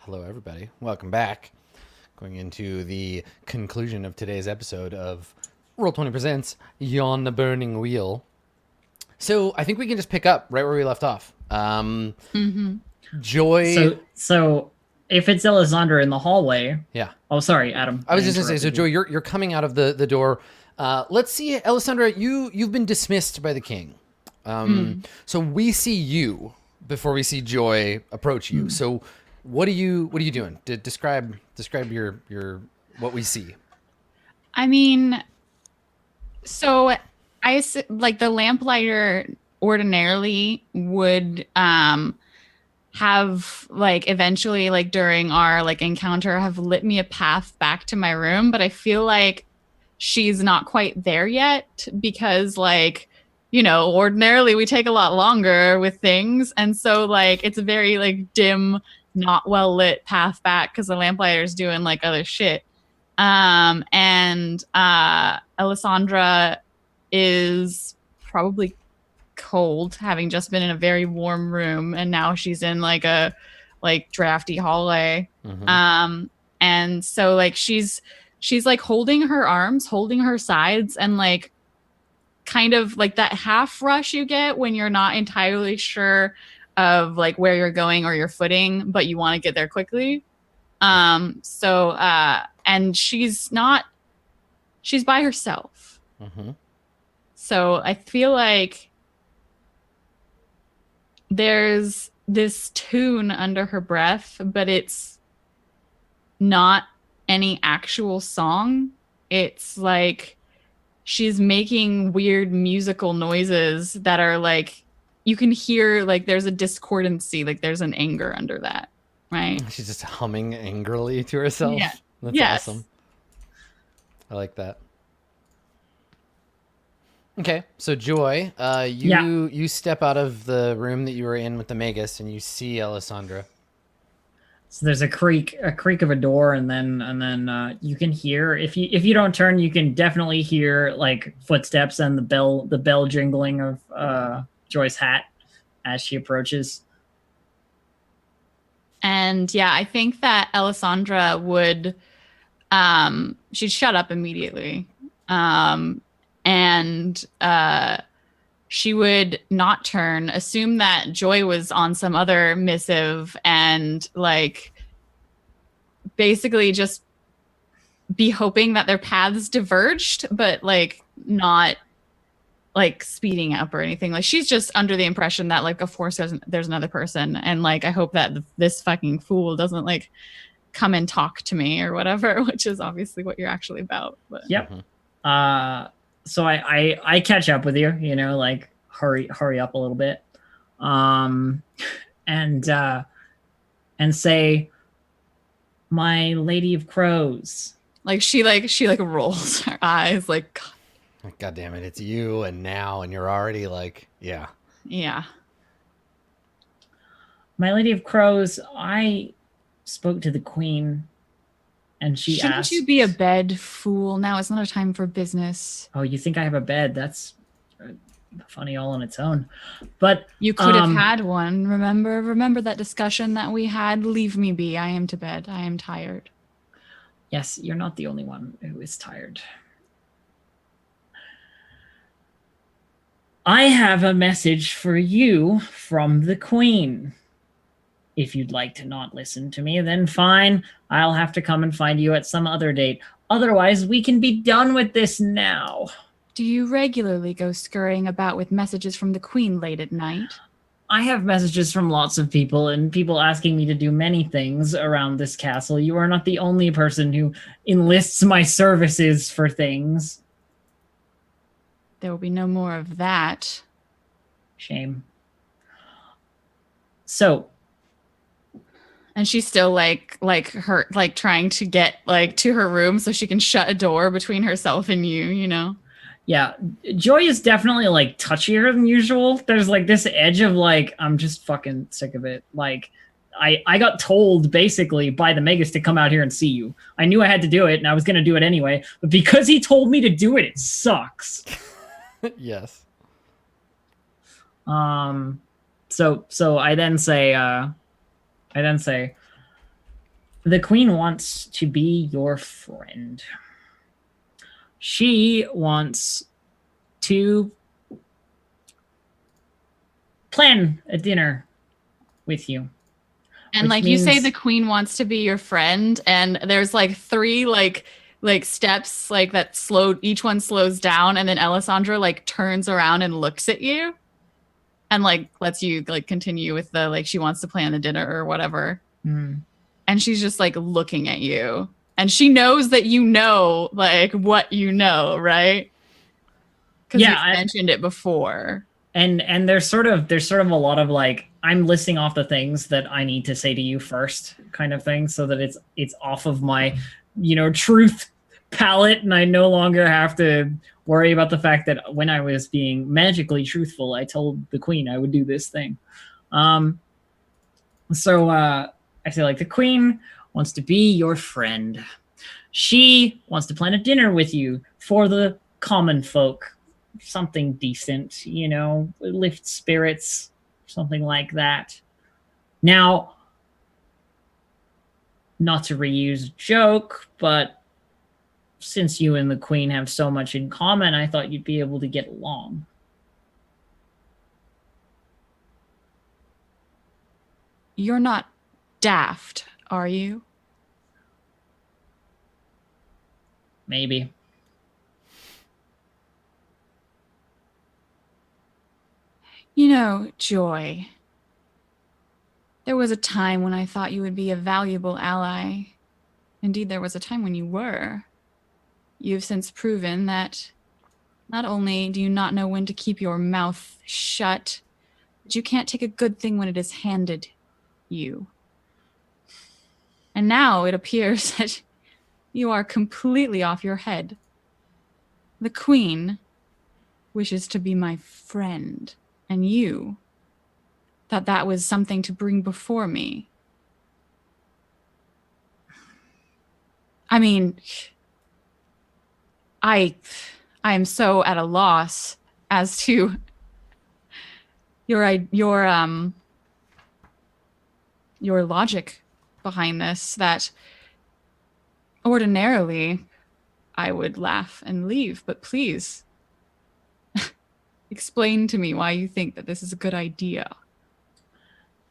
Hello, everybody. Welcome back. Going into the conclusion of today's episode of Roll20 Presents Yawn the Burning Wheel. So I think we can just pick up right where we left off. Mm-hmm. Joy. So if it's Alessandra in the hallway. Yeah. Oh, sorry, Adam. I I was just gonna say. So interrupted Joy, you. you're coming out of the door. Let's see, Alessandra. You've been dismissed by the king. Mm. So we see you before we see Joy approach you. Mm. So what are you doing? Describe your what we see. I mean, so like the lamplighter ordinarily would have like eventually like during our like encounter have lit me a path back to my room, but I feel like she's not quite there yet because like ordinarily we take a lot longer with things, and so like it's a very like dim, not well lit path back because the lamplighter's doing like other shit. And Alessandra is probably cold, having just been in a very warm room, and now she's in like a like drafty hallway. Mm-hmm. Um, and so like she's like holding her arms, holding her sides, and like kind of like that half rush you get when you're not entirely sure of like where you're going or your footing, but you want to get there quickly. And she's by herself. Mm-hmm. So I feel like there's this tune under her breath, but it's not any actual song. It's like she's making weird musical noises that are like you can hear like there's a discordancy, like there's an anger under that, right? She's just humming angrily to Yeah. herself. That's awesome. Yes. I like that. Okay, so Joy, Yeah. you step out of the room that you were in with the Magus, and you see Alessandra. So there's a creak of a door, and then you can hear, if you don't turn, you can definitely hear like footsteps and the bell jingling of Joy's hat as she approaches. And yeah, I think that Alessandra would she'd shut up immediately. And she would not turn, assume that Joy was on some other missive, and like basically just be hoping that their paths diverged, but like not like speeding up or anything. Like she's just under the impression that like of course there's another person, and like I hope that this fucking fool doesn't like come and talk to me or whatever, which is obviously what you're actually about. But Yep. Mm-hmm. So I catch up with you, like hurry up a little bit. Um and and say, my Lady of Crows. Like she rolls her eyes like, God damn it, it's you, and now, and you're already like, yeah. Yeah. My Lady of Crows, I spoke to the Queen, and she Shouldn't asked, you be a bed, fool? Now it's not a time for business. Oh, you think I have a bed? That's funny all on its own. But you could have had one. Remember that discussion that we had? Leave me be. I am to bed. I am tired. Yes, you're not the only one who is tired. I have a message for you from the Queen. If you'd like to not listen to me, then fine. I'll have to come and find you at some other date. Otherwise, we can be done with this now. Do you regularly go scurrying about with messages from the Queen late at night? I have messages from lots of people, and people asking me to do many things around this castle. You are not the only person who enlists my services for things. There will be no more of that. Shame. So, and she's still like her like trying to get like to her room so she can shut a door between herself and you know. Yeah, Joy is definitely like touchier than usual. There's like this edge of like, I'm just fucking sick of it. Like I got told basically by the Magus to come out here and see you. I knew I had to do it and I was going to do it anyway, but because he told me to do it, it sucks. Yes. So I then say The queen wants to be your friend. She wants to plan a dinner with you. And Which like you say means- the queen wants to be your friend, and there's like three like steps like that slow, each one slows down, and then Alessandra like turns around and looks at you and like lets you like continue with the like she wants to plan the dinner or whatever. Hmm. And she's just like looking at you. And she knows that you know like what you know, right? Because Yeah, you've mentioned it before. and there's sort of a lot of like, I'm listing off the things that I need to say to you first kind of thing, so that it's off of my, truth palette, and I no longer have to worry about the fact that when I was being magically truthful, I told the queen I would do this thing. So I say, like, the queen wants to be your friend. She wants to plan a dinner with you for the common folk. Something decent, lift spirits, something like that. Now, not to reuse a joke, but since you and the queen have so much in common, I thought you'd be able to get along. You're not daft, are you? Maybe. You know, Joy, there was a time when I thought you would be a valuable ally. Indeed, there was a time when you were. You've since proven that not only do you not know when to keep your mouth shut, but you can't take a good thing when it is handed you. And now it appears that you are completely off your head. The queen wishes to be my friend, and you thought that was something to bring before me. I mean, I am so at a loss as to your logic behind this, that ordinarily I would laugh and leave, but please explain to me why you think that this is a good idea.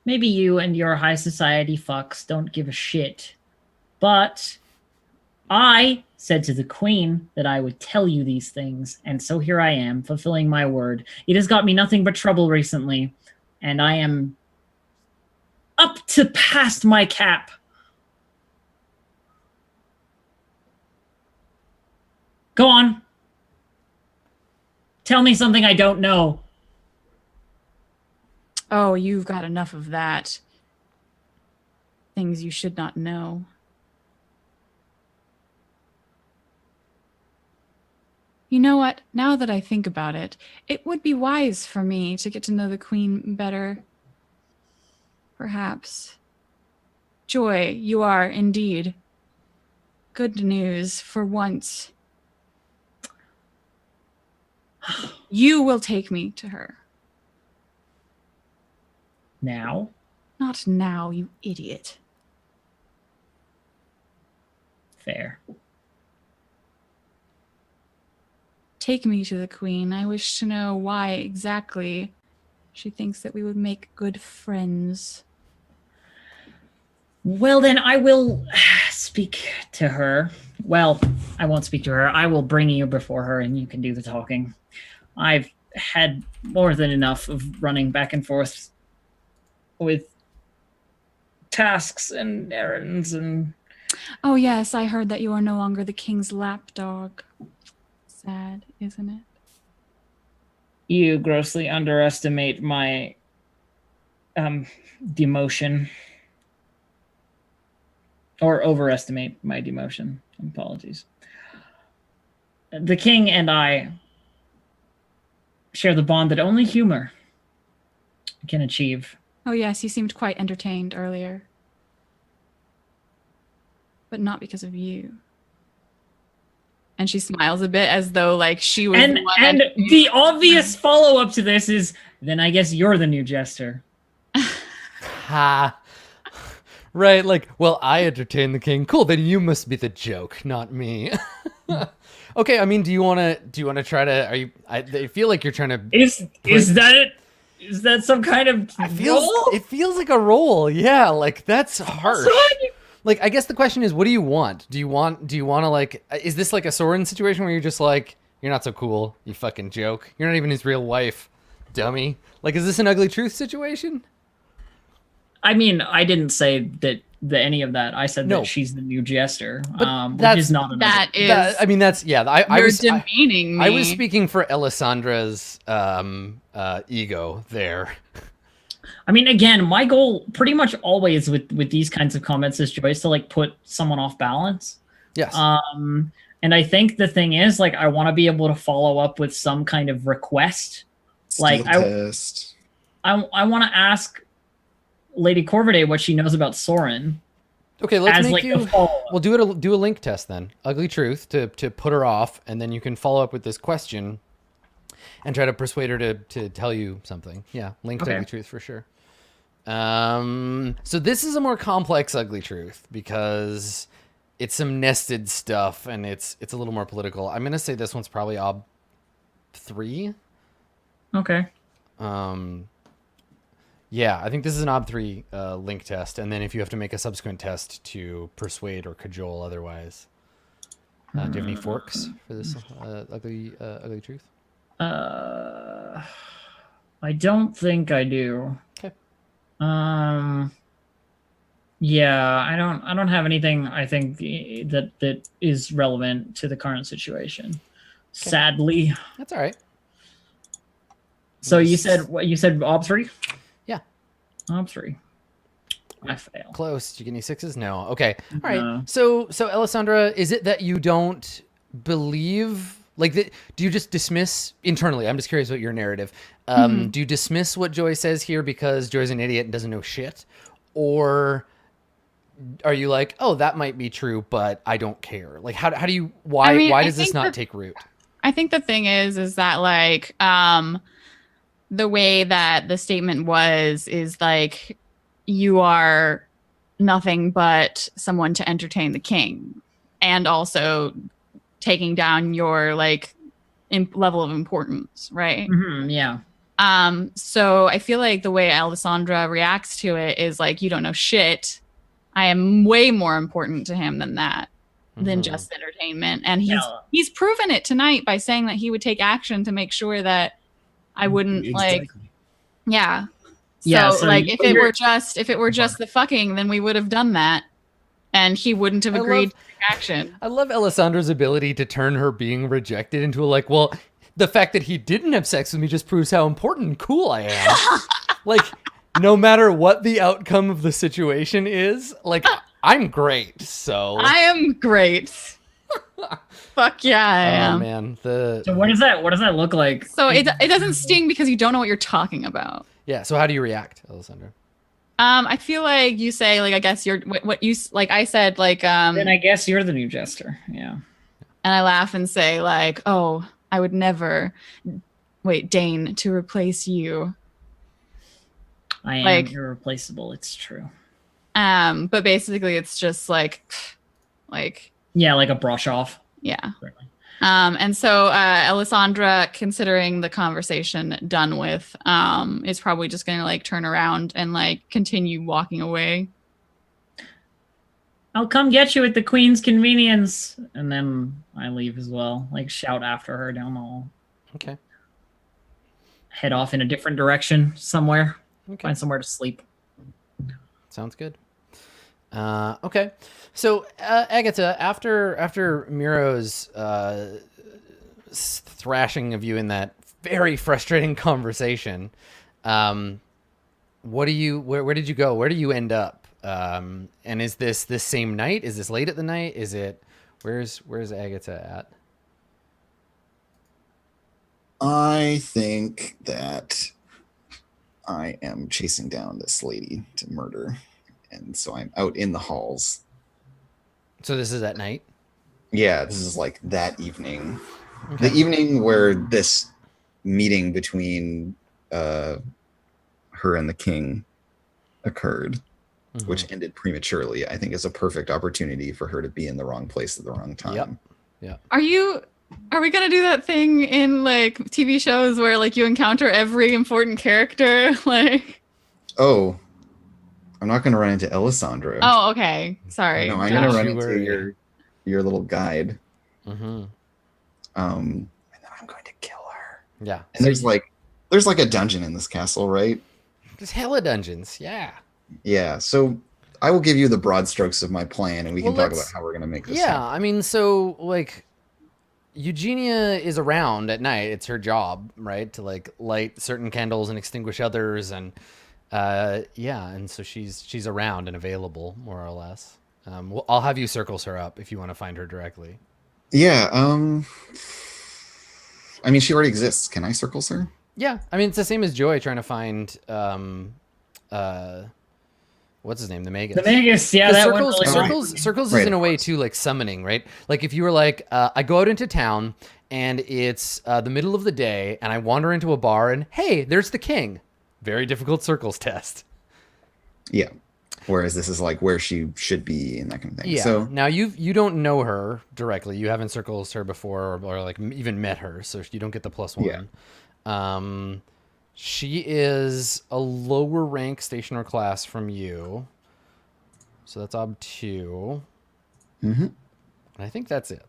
Maybe you and your high society fucks don't give a shit, but I said to the queen that I would tell you these things, and so here I am, fulfilling my word. It has got me nothing but trouble recently, and I am up to past my cap. Go on. Tell me something I don't know. Oh, you've got enough of that. Things you should not know. You know what? Now that I think about it, it would be wise for me to get to know the queen better. Perhaps. Joy, you are indeed good news for once. You will take me to her. Now? Not now, you idiot. Fair. Take me to the queen. I wish to know why exactly she thinks that we would make good friends. Well, then I will speak to her. Well, I won't speak to her. I will bring you before her and you can do the talking. I've had more than enough of running back and forth with tasks and errands and... Oh yes, I heard that you are no longer the king's lapdog. Sad, isn't it? You grossly underestimate my demotion. Or overestimate my demotion. Apologies. The king and I share the bond that only humor can achieve. Oh yes, you seemed quite entertained earlier. But not because of you. And she smiles a bit as though like she was And the obvious follow-up to this is, then I guess you're the new jester. Ha. Right, like, well, I entertain the king. Cool, then you must be the joke, not me. Okay, I mean, do you want to try to? Are you? I feel like you're trying to. Is that it? Is that some kind of role? It feels like a role. Yeah, like that's harsh. Like, I guess the question is, what do you want? Do you want to like? Is this like a Soren situation where you're just like, you're not so cool, you fucking joke. You're not even his real wife, dummy. Like, is this an ugly truth situation? I mean, I didn't say that any of that. I said No. that she's the new jester, But which that's- is not enough. That is. I mean, that's yeah. I you're was demeaning me. I was speaking for Alessandra's ego there. I mean, again, my goal pretty much always with these kinds of comments is Joyce to like put someone off balance. Yes. And I think the thing is, like, I want to be able to follow up with some kind of request. Like, Test. I want to ask Lady Corvidae what she knows about Soren. Okay, let's as make like you. a follow-up. We'll do a link test then. Ugly truth to put her off, and then you can follow up with this question, and try to persuade her to tell you something. Yeah, link to Okay. ugly truth for sure. So this is a more complex ugly truth because it's some nested stuff, and it's a little more political. I'm gonna say this one's probably ob 3. Okay. Yeah, I think this is an ob 3 link test, and then if you have to make a subsequent test to persuade or cajole otherwise. Do you have any forks for this ugly truth? I don't think I do. Okay. Yeah, I don't have anything I think that is relevant to the current situation. Sadly. That's all right. So you said what you said ob 3? Yeah. Ob 3. I fail. Close. Did you get any 6s? No. Okay. All right. No. So Alessandra, is it that you don't believe? Like, do you just dismiss internally? I'm just curious about your narrative. Do you dismiss what Joy says here because Joy's an idiot and doesn't know shit, or are you like, oh, that might be true, but I don't care? Like, how do you? Why I mean, why I does this think not that- take root? I think the thing is that like the way that the statement was is like you are nothing but someone to entertain the king, and also taking down your like level of importance, right? Yeah. So I feel like the way Alessandra reacts to it is like, you don't know shit. I am way more important to him than that, than just entertainment. And he's proven it tonight by saying that he would take action to make sure that I wouldn't like, yeah. So like if it were just the fucking, then we would have done that, and he wouldn't have agreed to take action. I love Alessandra's ability to turn her being rejected into a like, well, the fact that he didn't have sex with me just proves how important and cool I am. Like, no matter what the outcome of the situation is, like, I'm great. So I am great. Fuck yeah, I am. Oh man, So what does that look like? So it doesn't sting because you don't know what you're talking about. yeah. So how do you react, Alessandra? I feel like you say like, I guess you're what you like. I said like Then I guess you're the new jester. Yeah. and I laugh and say like, oh, I would never deign to replace you. I am Like- irreplaceable. It's true. But basically it's just like Yeah, like a brush off. yeah. Certainly. And so Alessandra, considering the conversation done with, is probably just gonna like turn around and like continue walking away. I'll come get you at the Queen's convenience. And then I leave as well. Like shout after her down the hall. Okay. Head off in a different direction somewhere. Okay. Find somewhere to sleep. Sounds good. Okay. So, Agatha, after Miro's thrashing of you in that very frustrating conversation, where did you go? Where do you end up? And is this same night? Is this late at the night? Is it where's Agatha at? I think that I am chasing down this lady to murder. And so I'm out in the halls. So this is at night? Yeah, this is like that evening. Okay. The evening where this meeting between her and the king occurred. which ended prematurely, I think is a perfect opportunity for her to be in the wrong place at the wrong time. Yep. Are we gonna do that thing in like TV shows where like you encounter every important character? Like, Oh, I'm not going to run into Elisandra. oh, okay. Sorry. No, I'm Don't going to Josh. run you into worry. your little guide. Mm-hmm. And then I'm going to kill her. Yeah. And there's like a dungeon in this castle, right? There's hella dungeons. Yeah. Yeah. So I will give you the broad strokes of my plan, and we can Well, talk about let's- how we're going to make this Yeah. happen. I mean, so like, Eugenia is around at night. It's her job, right, to like light certain candles and extinguish others, and yeah, and so she's around and available more or less. Well, I'll have you circles her up if you want to find her directly. Yeah. I mean, she already exists. Can I circle her? Yeah, I mean it's the same as Joy trying to find what's his name, the Magus. The Magus, yeah, 'Cause that circles, one. Really circles Right, is in a of way course. too like summoning, right? Like if you were like, I go out into town and it's the middle of the day and I wander into a bar and hey, there's the king. Very difficult circles test. Yeah. Whereas this is like where she should be and that kind of thing. Yeah. So Now you don't know her directly. You haven't circles her before or like even met her, so you don't get the +1. Yeah. She is a lower rank station or class from you. So that's ob 2. Mm-hmm. And I think that's it.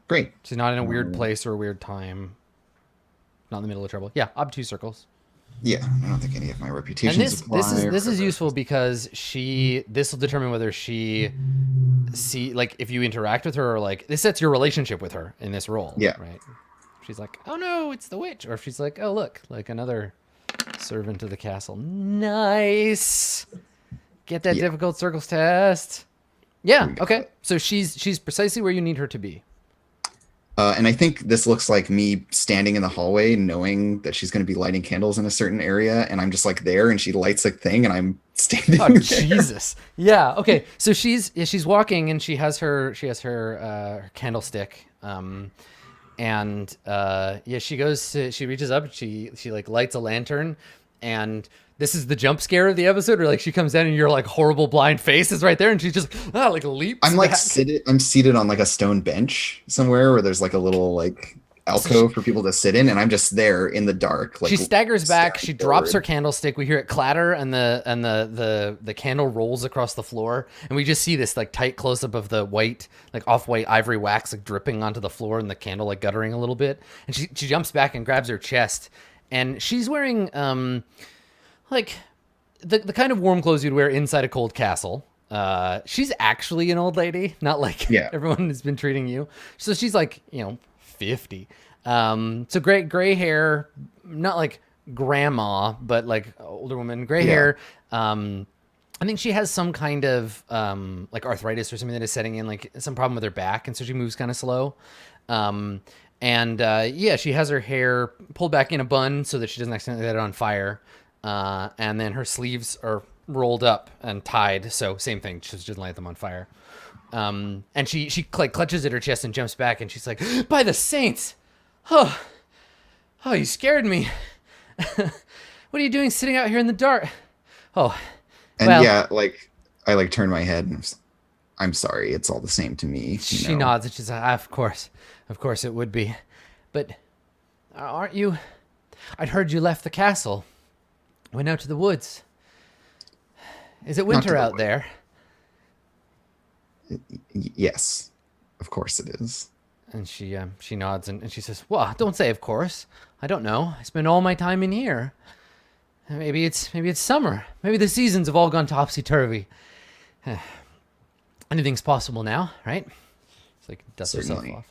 Great. She's not in a weird place or a weird time. Not in the middle of trouble. Yeah, ob 2 circles. Yeah, I don't think any of my And reputations this apply. is or- useful because this will determine whether she like if you interact with her or like this sets your relationship with her in this role. Yeah. Right. She's like, oh no, it's the witch, or if she's like, oh look, like another servant of the castle. Nice. Get that Yeah. difficult circles test. Yeah. We got Okay. it. So she's precisely where you need her to be. And I think this looks like me standing in the hallway, knowing that she's going to be lighting candles in a certain area, and I'm just like there, and she lights a thing, and I'm standing Oh there. Jesus! Yeah. Okay. So she's walking and she has her candlestick. And yeah, she reaches up, she like lights a lantern, and this is the jump scare of the episode, where like she comes in and your like horrible blind face is right there, and she just like leaps. I'm like back. seated on like a stone bench somewhere where there's like a little like alcove for people to sit in, and I'm just there in the dark. Like She staggers back. staring She drops her forward. candlestick. We hear it clatter, and the candle rolls across the floor, and we just see this like tight close up of the white, like off-white ivory wax, like dripping onto the floor, and the candle like guttering a little bit. And she jumps back and grabs her chest, and she's wearing like the kind of warm clothes you'd wear inside a cold castle. She's actually an old lady, not like Yeah. everyone has been treating you. So she's like 50. So gray hair, not like grandma, but like older woman, gray Yeah. hair. I think she has some kind of like arthritis or something that is setting in, like some problem with her back, and so she moves kind of slow. Yeah, she has her hair pulled back in a bun so that she doesn't accidentally light it on fire. And then her sleeves are rolled up and tied, so same thing. She doesn't light them on fire. And she like clutches at her chest and jumps back, and she's like, "By the saints! Oh, you scared me. What are you doing sitting out here in the dark?" Oh, And well, yeah, like I like turn my head and I'm sorry, it's all the same to me. she nods and she's like, of course it would be. But aren't you? I'd heard you left the castle, went out to the woods. Is it to winter the out woods. there? Yes, of course it is. And she nods and she says, "Well, don't say of course. I don't know. I spend all my time in here. Maybe it's summer. Maybe the seasons have all gone topsy-turvy. Anything's possible now, right?" It's like dusts herself Certainly. off.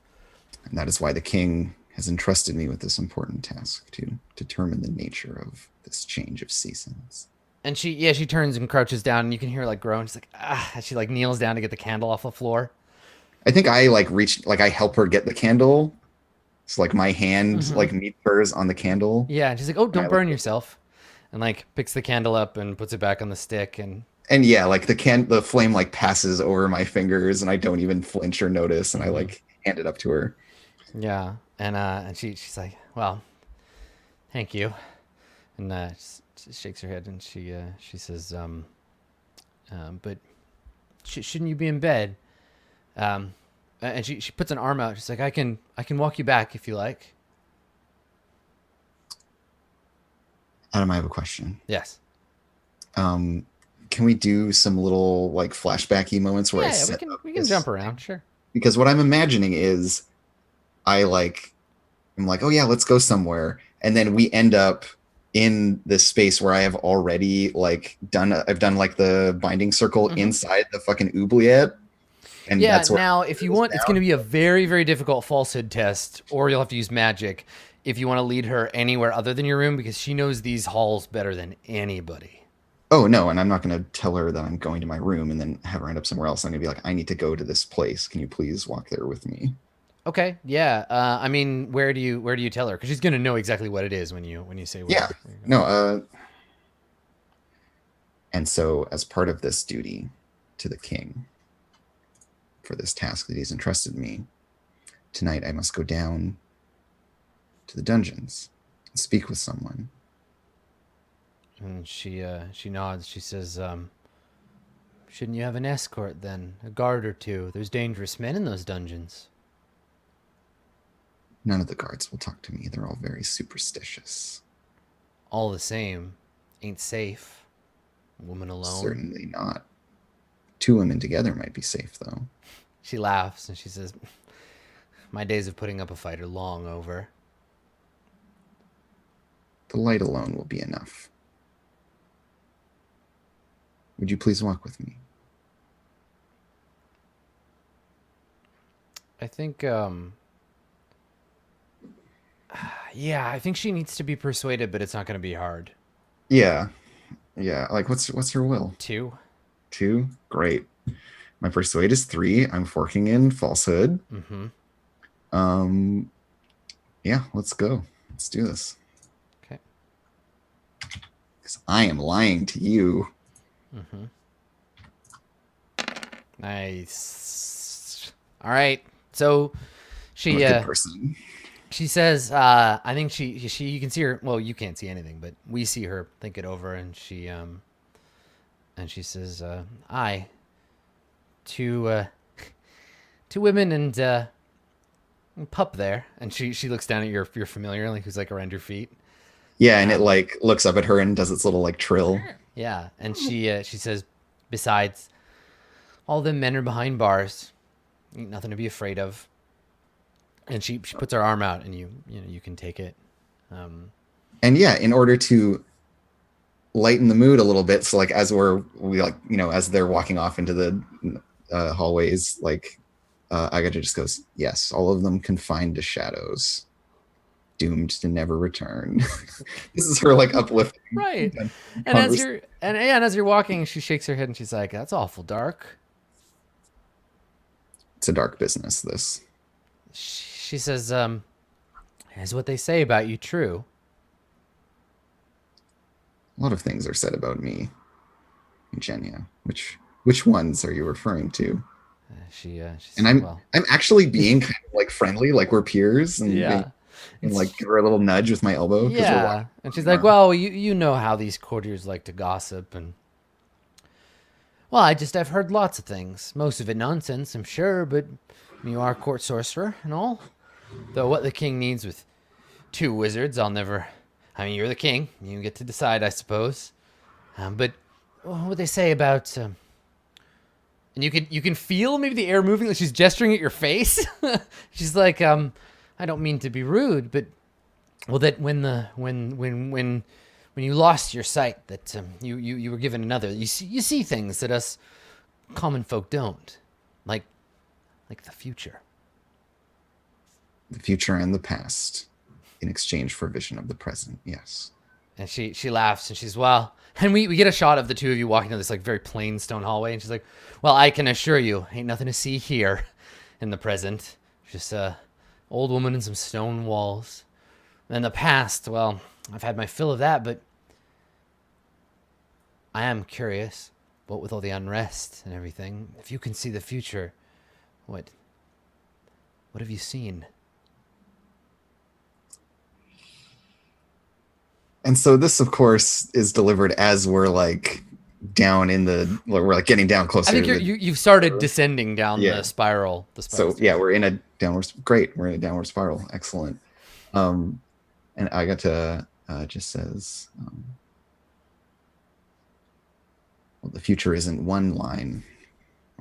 And that is why the king has entrusted me with this important task to determine the nature of this change of seasons. And she turns and crouches down, and you can hear her like groan. She's like, ah, as she like kneels down to get the candle off the floor. I think I like reach, like I help her get the candle. So like my hand like meets hers on the candle. Yeah, and she's like, "Oh, I don't like burn it. yourself," and like picks the candle up and puts it back on the stick. And And yeah, like the flame like passes over my fingers and I don't even flinch or notice. And I like hand it up to her. yeah, and she's like, "Well, thank you," and she shakes her head and she says, but shouldn't you be in bed? And she puts an arm out. She's like, I can walk you back if you like. Adam, I have a question. Yes. Can we do some little like flashbacky moments where I Yeah, set we up can this jump around. Sure. because what I'm imagining is I'm like, oh yeah, let's go somewhere. And then we end up in this space where I have already like I've done like the binding circle inside the fucking oubliette. And Yeah, that's where now if you want, it's going to be a very, very difficult falsehood test, or you'll have to use magic if you want to lead her anywhere other than your room, because she knows these halls better than anybody. Oh no, and I'm not going to tell her that I'm going to my room and then have her end up somewhere else. I'm going to be like, I need to go to this place. Can you please walk there with me? Okay, yeah. I mean, where do you tell her? Because she's going to know exactly what it is when you say where. Yeah. No. And so, as part of this duty to the king, for this task that he's entrusted me, tonight I must go down to the dungeons and speak with someone. And she nods. She says, shouldn't you have an escort then? A guard or two? There's dangerous men in those dungeons. None of the guards will talk to me. They're all very superstitious. All the same, ain't safe. Woman alone. Certainly not. 2 women together might be safe, though. She laughs and she says, my days of putting up a fight are long over. The light alone will be enough. Would you please walk with me? I think, yeah, I think she needs to be persuaded, but it's not going to be hard. Yeah. Like, what's her will? 2. 2? Great. My persuade is 3. I'm forking in falsehood. Yeah, let's go. Let's do this. Okay. Because I am lying to you. Nice. All right. So I'm a good person. she says, I think she you can see her. Well, you can't see anything, but we see her think it over, and she says, I, two women and pup there, and she looks down at your familiar, like who's like around your feet. Yeah, and it like looks up at her and does its little like trill. Yeah, and she says, besides, all them men are behind bars. Ain't nothing to be afraid of. And she puts her arm out, and you can take it. And yeah, in order to lighten the mood a little bit, so like as as they're walking off into the hallways, like Agata just goes, yes, all of them confined to shadows, doomed to never return. This is her like uplifting, right? And as you're walking, she shakes her head and she's like, "That's awful dark." It's a dark business, this. She says, "Is what they say about you true?" A lot of things are said about me, Eugenia. Which ones are you referring to? She and said, I'm actually being kind of like friendly, like we're peers, and yeah. And like give her a little nudge with my elbow. Yeah, and she's like, "Well, you know how these courtiers like to gossip, and well, I've heard lots of things. Most of it nonsense, I'm sure, but you are a court sorcerer and all. Though what the king needs with 2 wizards, I'll never. I mean, you're the king. You get to decide, I suppose. But what they say about and you can feel maybe the air moving, like she's gesturing at your face. She's like, I don't mean to be rude, but well, that when you lost your sight, that you were given another. You see things that us common folk don't, like the future. The future and the past, in exchange for vision of the present. Yes. And she laughs and she's, well, and we get a shot of the 2 of you walking down this like very plain stone hallway, and she's like, well, I can assure you, ain't nothing to see here in the present. Just old woman and some stone walls. In the past, well, I've had my fill of that, but I am curious, what with all the unrest and everything, if you can see the future, what have you seen? And so this, of course, is delivered as we're like down in the, we're like getting down closer. I think to the, you've started descending down Yeah. the spiral. So yeah, we're in a downward. Great, we're in a downward spiral. Excellent. And Agata just says, well, the future isn't one line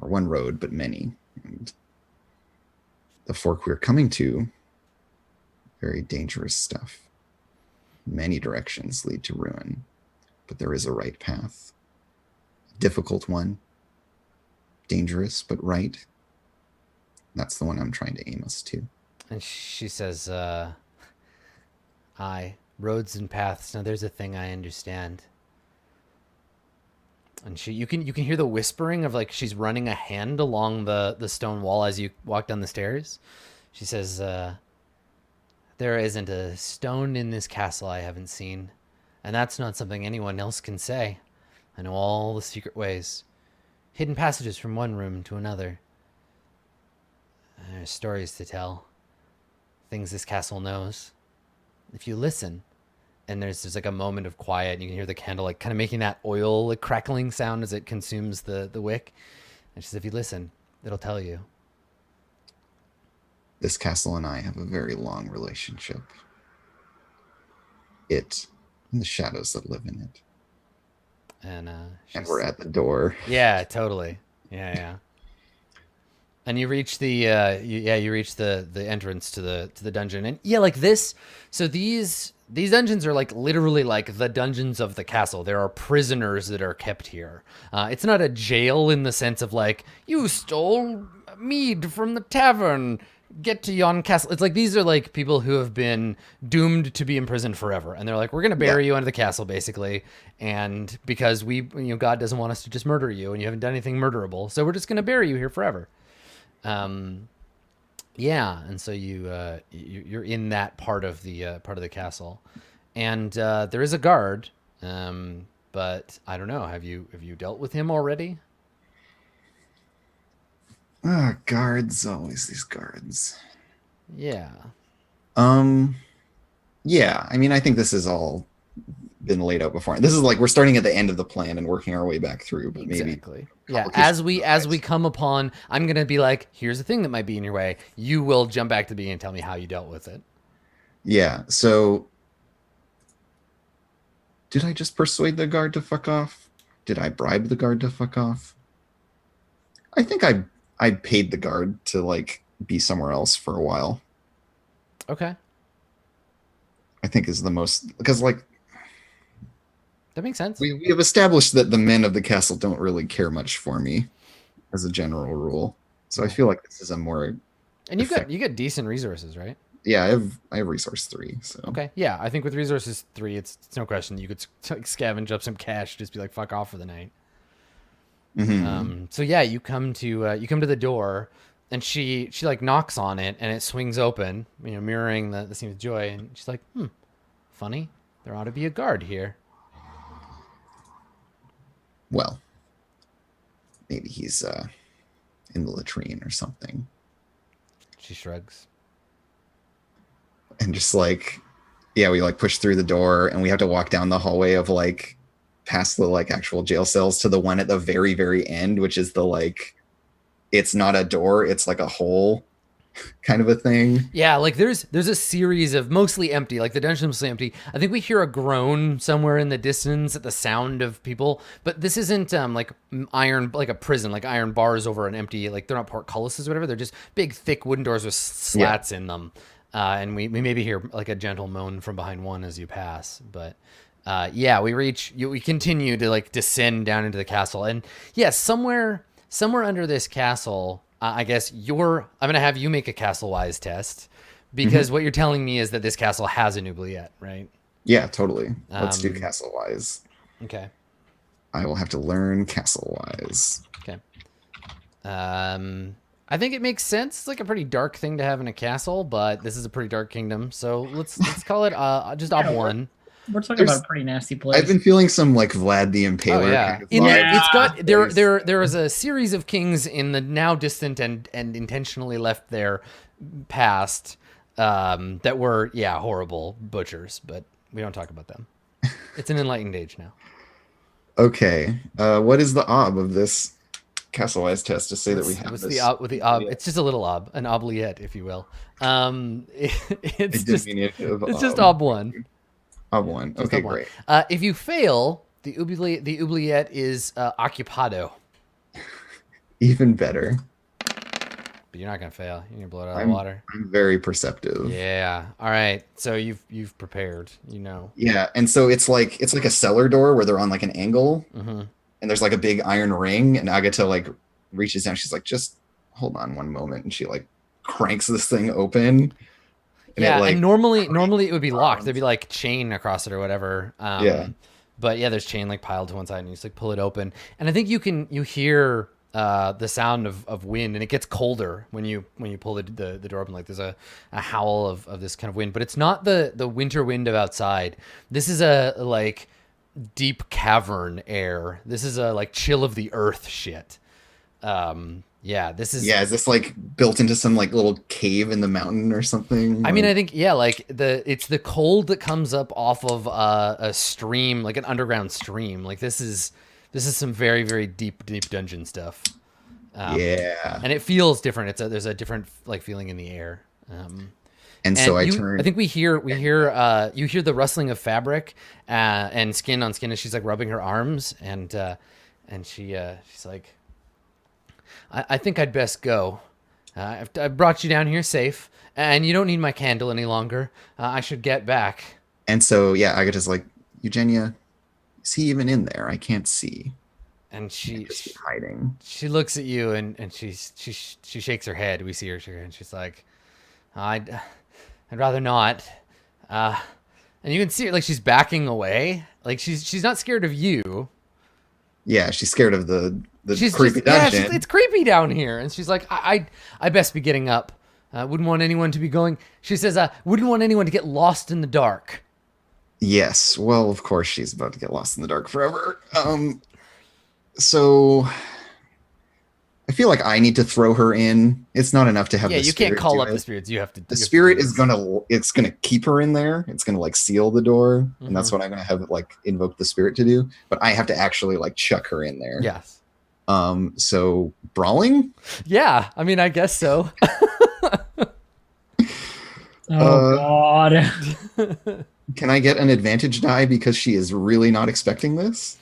or one road, but many. And the fork we're coming to, very dangerous stuff. Many directions lead to ruin, but there is a right path. A difficult one, dangerous, but right. That's the one I'm trying to aim us to. And she says, aye, roads and paths. Now there's a thing I understand. And you can hear the whispering of like she's running a hand along the stone wall as you walk down the stairs. She says, there isn't a stone in this castle I haven't seen. And that's not something anyone else can say. I know all the secret ways. Hidden passages from one room to another. There's stories to tell. Things this castle knows. If you listen, and there's like a moment of quiet, and you can hear the candle like kind of making that oil like crackling sound as it consumes the wick. And she says, if you listen, it'll tell you. This castle and I have a very long relationship. It and the shadows that live in it. And we're at the door. Yeah, totally. Yeah. And you reach the you reach the entrance to the dungeon. And yeah, like this, so these dungeons are like literally like the dungeons of the castle. There are prisoners that are kept here. It's not a jail in the sense of like, you stole mead from the tavern, get to yon castle. It's like these are like people who have been doomed to be imprisoned forever, and they're like, we're gonna bury you under the castle basically, and because God doesn't want us to just murder you, and you haven't done anything murderable, so we're just gonna bury you here forever. Yeah, and so you're in that part of the castle, and there is a guard, but I don't know. Have you dealt with him already? Guards, always these guards. Yeah. Yeah, I mean, I think this has all been laid out before. This is like we're starting at the end of the plan and working our way back through, but Exactly. maybe Yeah, as we come upon, I'm gonna be like, here's the thing that might be in your way. You will jump back to the beginning and tell me how you dealt with it. Yeah. So, did I just persuade the guard to fuck off? Did I bribe the guard to fuck off? I think I paid the guard to like be somewhere else for a while. Okay. I think is the most, because like That makes sense. we have established that the men of the castle don't really care much for me as a general rule. So I feel like this is a more And you got decent resources, right? yeah, I have resource 3. So Okay. Yeah, I think with resources 3, it's no question you could like scavenge up some cash, just be like fuck off for the night. mhm. So yeah, you come to the door, and she like knocks on it, and it swings open, mirroring the scene with Joy, and she's like, funny, there ought to be a guard here. Well, maybe he's in the latrine or something. She shrugs. And just like, yeah, we like push through the door, and we have to walk down the hallway of like past the like actual jail cells to the one at the very, very end, which is the like, it's not a door, it's like a hole kind of a thing. Yeah, like there's a series of mostly empty, like the dungeon's mostly empty. I think we hear a groan somewhere in the distance at the sound of people, but this isn't like iron, like a prison, like iron bars over an empty, like they're not portcullises or whatever. They're just big, thick wooden doors with slats in them. And we maybe hear like a gentle moan from behind one as you pass, but yeah, we continue to like descend down into the castle, and yeah, somewhere under this castle, I guess I'm gonna have you make a castle-wise test, because what you're telling me is that this castle has an oubliette, right? Yeah, totally. Let's do castle wise. Okay. I will have to learn castle wise. Okay. I think it makes sense. It's like a pretty dark thing to have in a castle, but this is a pretty dark kingdom, so let's call it just op 1. We're talking about a pretty nasty place. I've been feeling some like Vlad the Impaler. Oh yeah, kind of it's got vibes. there is a series of kings in the now distant and intentionally left there past that were horrible butchers, but we don't talk about them. It's an enlightened age now. Okay. What is the ob of this castle-wise test to say that we have What's this? the ob? It's just a little ob, an oubliette, if you will. It's A just diminutive it's just ob. ob one. Ob one. Just Okay, ob one. great. If you fail, the oubliette is occupado. Even better. But you're not gonna fail. You're gonna blow it out of I'm, the water. I'm very perceptive. Yeah. All right. So you've prepared. You know. Yeah, and so it's like a cellar door where they're on like an angle, Mm-hmm. and there's like a big iron ring, and Agatha like reaches down. She's like, just hold on one moment, and she like cranks this thing open, and Yeah, it like and normally it would be locked. There'd be like chain across it or whatever. Yeah. But yeah, there's chain like piled to one side, and you just like pull it open. And I think you hear the sound of wind, and it gets colder when you pull the door open. Like there's a howl of this kind of wind, but it's not the winter wind of outside. This is a like deep cavern air. This is a like chill of the earth shit. Yeah, this is. Yeah, is this like built into some like little cave in the mountain or something? I mean, Like- I think yeah, like it's the cold that comes up off of a stream, like an underground stream. Like this is some very very deep dungeon stuff. yeah. And it feels different. There's a different like feeling in the air. And so I you, turn. I think you hear the rustling of fabric and skin on skin as she's like rubbing her arms and she's like, I think I'd best go. I've brought you down here safe, and you don't need my candle any longer. I should get back. And so yeah, Agatha's like, Eugenia, is he even in there? I can't see. And she Just keep hiding. she looks at you and she shakes her head. We see her shake her head, and she's like, I'd rather not. And you can see her like she's backing away. Like she's not scared of you. Yeah, she's scared of the She's creepy just, yeah, dungeon. it's creepy down here. And she's like, I best be getting up. Wouldn't want anyone to be going. She says, wouldn't want anyone to get lost in the dark. Yes, well, of course she's about to get lost in the dark forever. So I feel like I need to throw her in. It's not enough to have. Yeah, the you can't spirit call do up it. the spirits. You have to. The spirit is gonna keep her in there. It's gonna like seal the door, and that's Mm-hmm. what I'm gonna have it like invoke the spirit to do. But I have to actually like chuck her in there. Yes. So brawling. Yeah. I mean, I guess so. Oh God. Can I get an advantage die because she is really not expecting this?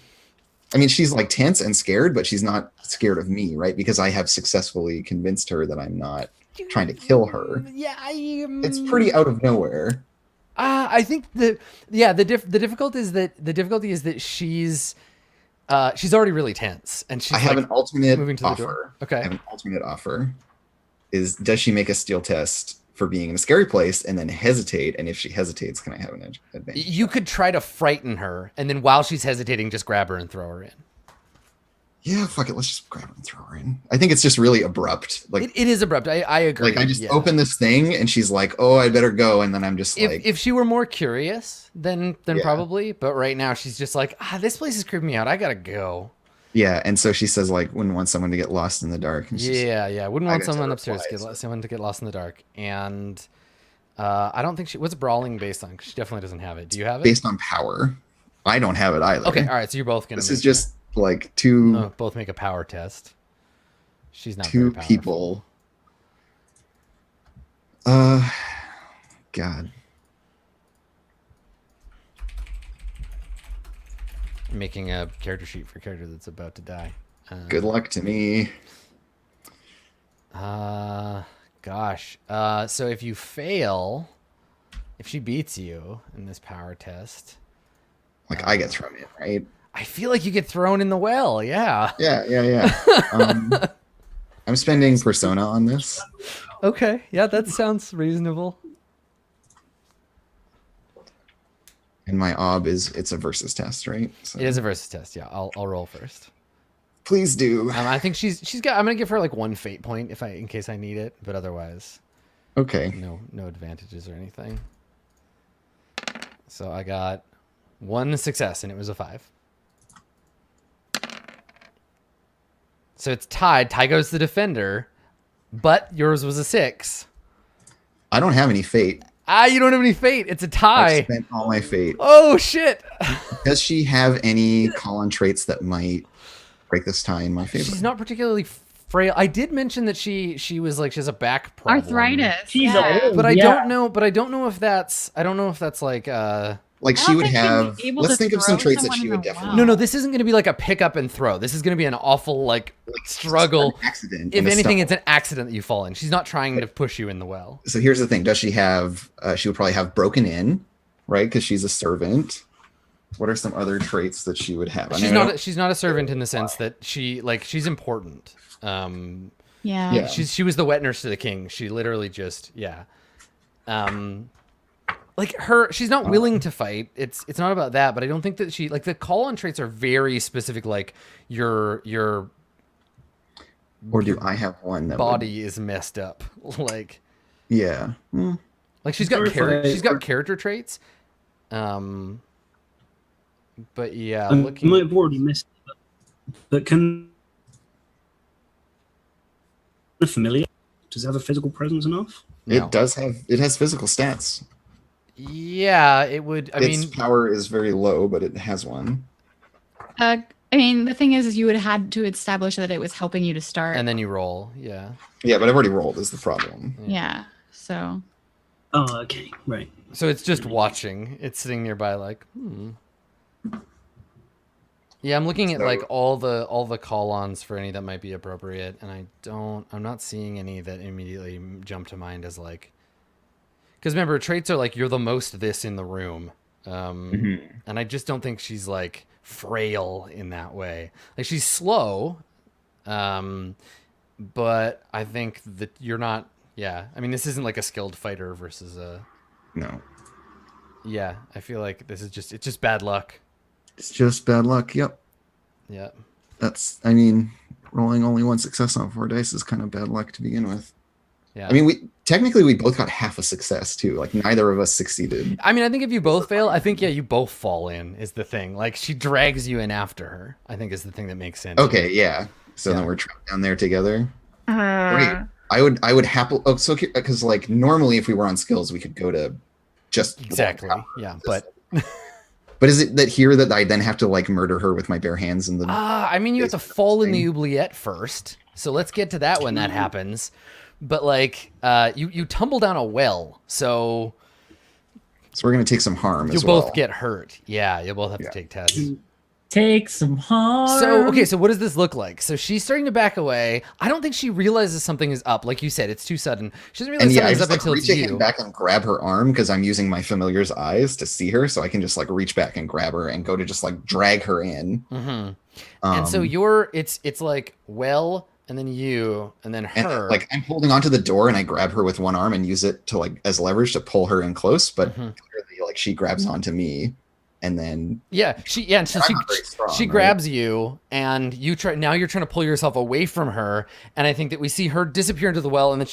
I mean, she's like tense and scared, but she's not scared of me, right? Because I have successfully convinced her that I'm not trying to kill her. Yeah. It's pretty out of nowhere. I think the difficulty is that she's already really tense, and she's I have like an alternate moving to the offer. door. Okay. I have an alternate offer. Does she make a steal test for being in a scary place and then hesitate? And if she hesitates, can I have an advantage? You could try to frighten her, and then while she's hesitating, just grab her and throw her in. Yeah, fuck it. Let's just grab her and throw her in. I think it's just really abrupt. Like, It is abrupt. I agree. like I just yeah. open this thing and she's like, "Oh, I better go," and then I'm just like, If she were more curious, then Yeah. probably. But right now, she's just like, this place is creeping me out. I gotta go. yeah. And so she says, like, wouldn't want someone to get lost in the dark. And she's- Yeah. Wouldn't I want get to someone upstairs reply, to so- get someone to get lost in the dark. And I don't think what's brawling based on? 'Cause she definitely doesn't have it. Do you have it? based on power. I don't have it either. Okay. All right. So you're both gonna. This make is just like two both make a power test. She's not two very powerful. people. God. Making a character sheet for a character that's about to die. Good luck to me. Gosh. So if you fail, if she beats you in this power test, Like I get thrown in, right? I feel like you get thrown in the well. Yeah. Yeah. I'm spending persona on this. Okay. Yeah, that sounds reasonable. And my ob it's a versus test, right? So It is a versus test. Yeah, I'll roll first. please do. I think she's got. I'm gonna give her like one fate point in case I need it, but otherwise, Okay. no advantages or anything. So I got one success, and it was a 5. So it's tied. Ty goes the defender, but yours was a 6. I don't have any fate. You don't have any fate. It's a I've tie. spent all my fate. Oh shit. Does she have any Colin traits that might break this tie in my favor? She's not particularly frail. I did mention that she was like she has a back problem. Arthritis. She's yeah. old. But I Yeah. don't know. But I don't know if that's. I don't know if that's like. Like I she don't would think she'd have. be able Let's to think of some throw traits that someone she in would the definitely. well. No, this isn't going to be like a pick up and throw. This is going to be an awful like struggle. An accident. If in a anything, stumble. it's an accident that you fall in. She's not trying to push you in the well. So here's the thing: does she have? She would probably have broken in, right? Because she's a servant. What are some other traits that she would have? I She's mean, I not. don't- She's not a servant in the sense that she's important. Yeah. Yeah. She was the wet nurse to the king. She literally just like she's not willing to fight. It's not about that, but I don't think that she like the call on traits are very specific. Like your Or do I have one that body is messed up. Like Would, yeah. like she's got Sorry if I- character traits. But yeah, You looking might have already missed it, but can a familiar does it have a physical presence enough? no. It does have. It has physical stats. Yeah, it would. I Its mean, power is very low, but it has one. I mean, the thing is you would have had to establish that it was helping you to start. and then you roll. Yeah. Yeah, but I've already rolled. Is the problem? yeah. So Oh, okay, right. So it's just watching. It's sitting nearby, like, Yeah, I'm looking at So- like all the call-ons for any that might be appropriate, and I'm not seeing any that immediately jump to mind as like, because remember traits are like you're the most this in the room, and I just don't think she's like frail in that way. Like she's slow, but I think that you're not. Yeah, I mean this isn't like a skilled fighter versus a. No, Yeah, I feel like it's just bad luck. it's just bad luck. Yep. Yeah. That's. I mean, rolling only one success on 4 dice is kind of bad luck to begin with. Yeah. I mean, we both got half a success too. Like neither of us succeeded. I mean, I think if you both fail, I think you both fall in is the thing. Like she drags you in after her. I think is the thing that makes sense. Okay, yeah. So Yeah. then we're trapped down there together. Great. I would happily. Oh, so because like normally if we were on skills, we could go to just Exactly. Yeah, but But is it that here that I then have to like murder her with my bare hands in the? I mean, you have to fall in the oubliette first. So let's get to that when that happens. But like, you tumble down a well, so So we're gonna take some harm you'll as well. both get hurt. Yeah, you'll both have Yeah. to take tests. Take some harm. So, okay, so what does this look like? So she's starting to back away. I don't think she realizes something is up. Like you said, it's too sudden. She doesn't And realize yeah, I something's just up like until reach it's a hand you. back and grab her arm because I'm using my familiar's eyes to see her, so I can just like reach back and grab her and go to just like drag her in. Mm-hmm. And so it's like well, and then you, and then and her. like I'm holding onto the door and I grab her with one arm and use it to like as leverage to pull her in close, but Mhm. clearly like she grabs onto me and then And so I'm not very strong, she right? grabs you, and you're trying to pull yourself away from her, and I think that we see her disappear into the well, and then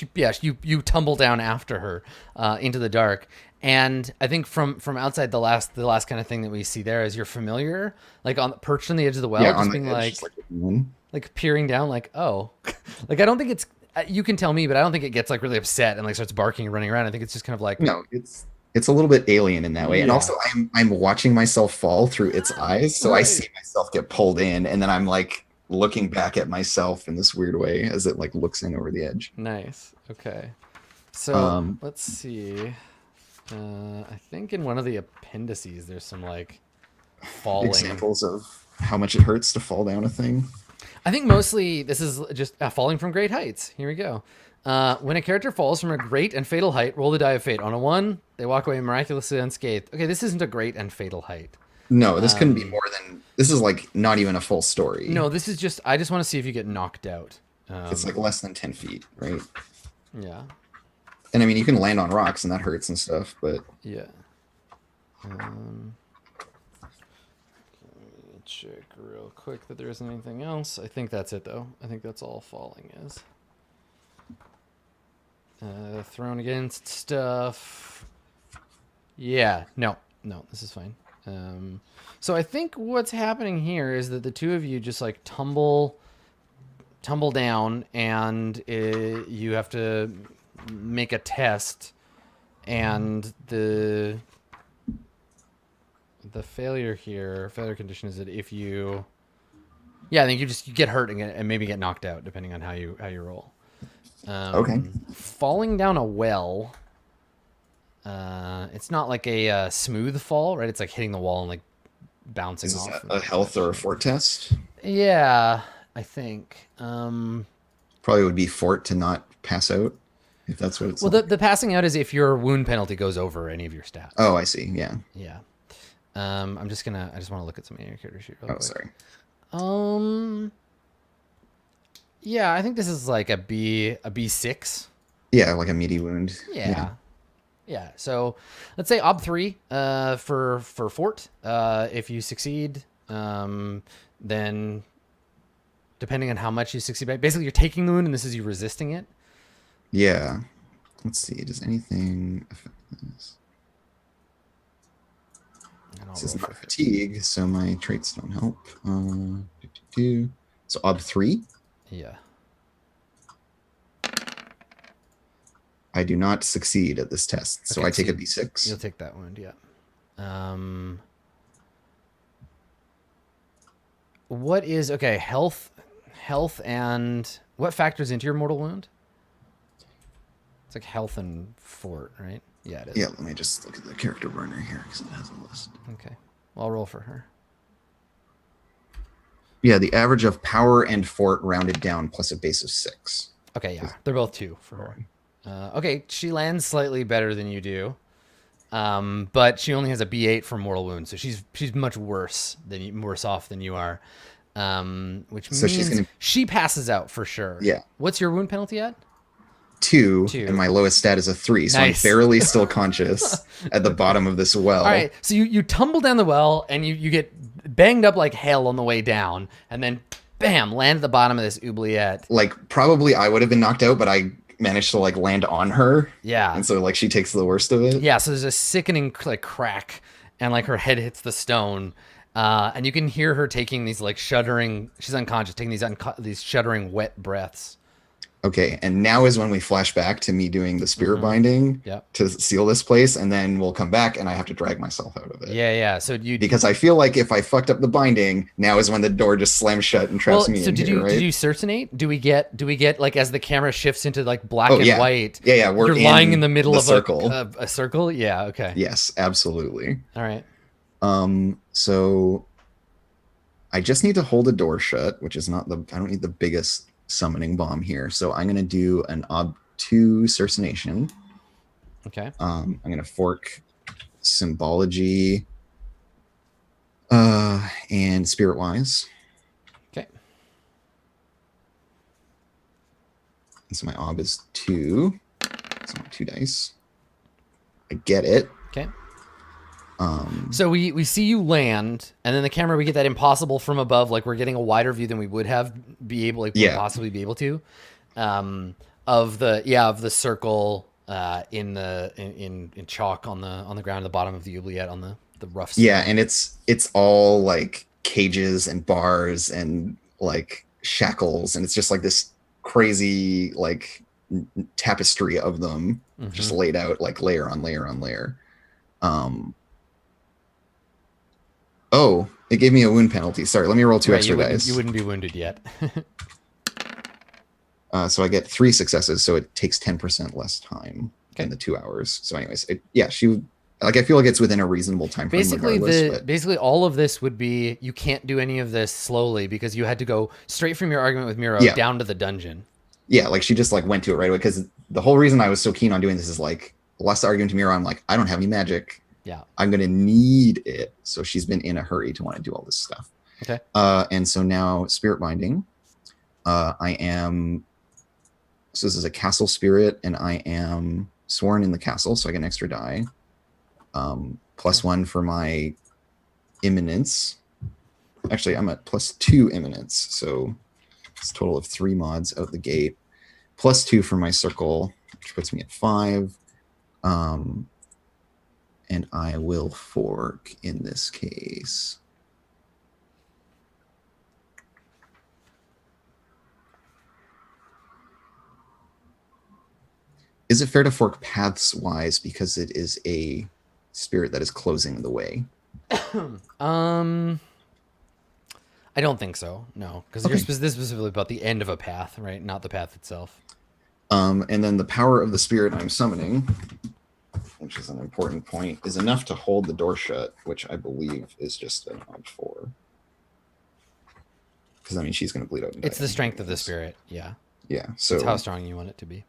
you tumble down after her into the dark. And I think from outside, the last kind of thing that we see there is your familiar, like perched on the edge of the well, yeah, just on being the edge, like just, like, like peering down, like, oh, like I don't think it's. You can tell me, but I don't think it gets like really upset and like starts barking and running around. I think it's just kind of like, no, it's a little bit alien in that way. And Yeah. also I'm watching myself fall through its eyes. So I Right. see myself get pulled in and then I'm like looking back at myself in this weird way as it like looks in over the edge. nice. Okay. So let's see. I think in one of the appendices there's some like falling. Examples of how much it hurts to fall down a thing. I think mostly this is just falling from great heights. Here we go. When a character falls from a great and fatal height, roll the die of fate. On a 1, they walk away miraculously unscathed. Okay, this isn't a great and fatal height. No, this couldn't be more than this is like not even a full story. No, this is just. I just want to see if you get knocked out. It's like less than 10 feet, right? Yeah. And I mean you can land on rocks and that hurts and stuff, but Yeah. Let me check real quick that there isn't anything else. I think that's it though. I think that's all falling is. Thrown against stuff. Yeah. No, this is fine. So I think what's happening here is that the two of you just like tumble down, and you have to make a test. And the failure condition is that if you, I think you get hurt and maybe get knocked out depending on how you roll. Okay. Falling down a well. It's not like a smooth fall, right? It's like hitting the wall and like bouncing Is this off. a health or a fort test? Yeah, I think. Probably would be fort to not pass out, if that's what it's Well, like. the passing out is if your wound penalty goes over any of your stats. Oh, I see. Yeah. Yeah. I just want to look at some of your character sheet real Oh, quick. sorry. Yeah, I think this is like a B6. Yeah, like a meaty wound. Yeah. So let's say ob 3 for fort. If you succeed, then depending on how much you succeed, basically you're taking the wound and this is you resisting it. Yeah. Let's see. Does anything affect this? This is not fatigue, so my traits don't help. So ob 3. Yeah. I do not succeed at this test, so Okay, I take so a B6. You'll take that wound, yeah. What is health and what factors into your mortal wound? It's like health and fort, right? Yeah, it is. Yeah, let me just look at the character burner here because it has a list. Okay. Well, I'll roll for her. Yeah, the average of power and fort rounded down plus a base of 6. Okay, yeah. They're both 2 for her. Okay, she lands slightly better than you do. But she only has a B8 for mortal wounds, so she's much worse off than you are. Which means she passes out for sure. Yeah. What's your wound penalty at? 2, and my lowest stat is a 3, so Nice. I'm barely still conscious at the bottom of this well. All right, so you tumble down the well and you get banged up like hell on the way down, and then bam, land at the bottom of this oubliette. Like probably I would have been knocked out, but I managed to like land on her. Yeah. And so like she takes the worst of it. Yeah, so there's a sickening like crack, and like her head hits the stone, and you can hear her taking these like shuddering. She's unconscious, taking these shuddering wet breaths. Okay, and now is when we flash back to me doing the spirit binding to seal this place, and then we'll come back and I have to drag myself out of it. Yeah. So because I feel like if I fucked up the binding, now is when the door just slams shut and traps me in did here, right? Did you certinate? Do we get like as the camera shifts into like black and white? Yeah, you're lying in the middle of circle. A circle? Yeah, okay. Yes, absolutely. All right. So I just need to hold a door shut, which is I don't need the biggest summoning bomb here. So I'm going to do an obtuse cercination. Okay. I'm going to fork symbology and spirit wise. Okay. And so my ob is 2. So 2 dice. I get it. Okay. So we see you land, and then the camera, we get that impossible from above, like we're getting a wider view than we would have possibly be able to, of the circle in chalk on the ground at the bottom of the oubliette on the rough stone. Yeah, and it's all like cages and bars and like shackles, and it's just like this crazy like tapestry of them just laid out like layer on layer on layer. Oh, it gave me a wound penalty. Sorry, let me roll 2 extra dice. You wouldn't be wounded yet. So I get 3 successes, so it takes 10% less time than the 2 hours. So anyways, I feel like it's within a reasonable time frame. Basically all of this would be, you can't do any of this slowly because you had to go straight from your argument with Miro down to the dungeon. Yeah, like she just like went to it right away, because the whole reason I was so keen on doing this is like last argument to Miro, I'm like, I don't have any magic. Yeah, I'm gonna need it. So she's been in a hurry to want to do all this stuff. Okay. And so now spirit binding. So this is a castle spirit, and I am sworn in the castle, so I get an extra die. +1 for my imminence. Actually, I'm at +2 imminence, so it's a total of 3 mods out the gate. +2 for my circle, which puts me at 5. And I will fork in this case. Is it fair to fork paths wise because it is a spirit that is closing the way? I don't think so. No, because Okay. this is specifically about the end of a path, right? Not the path itself. And then the power of the spirit I'm summoning, which is an important point, is enough to hold the door shut, which I believe is just an odd 4. Because I mean, she's going to bleed out. And It's die the strength of the anyways. spirit. Yeah. Yeah. It's So how strong you want it to be.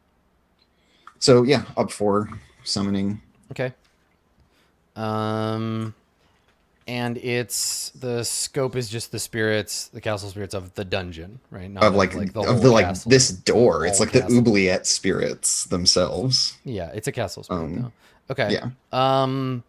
So yeah, up 4 summoning. Okay. And it's the scope is just the spirits, the castle spirits of the dungeon, right? Not Of like castle. this door. It's Whole like the castle. oubliette spirits themselves. Yeah, it's a castle spirit though. Okay. Yeah. I'm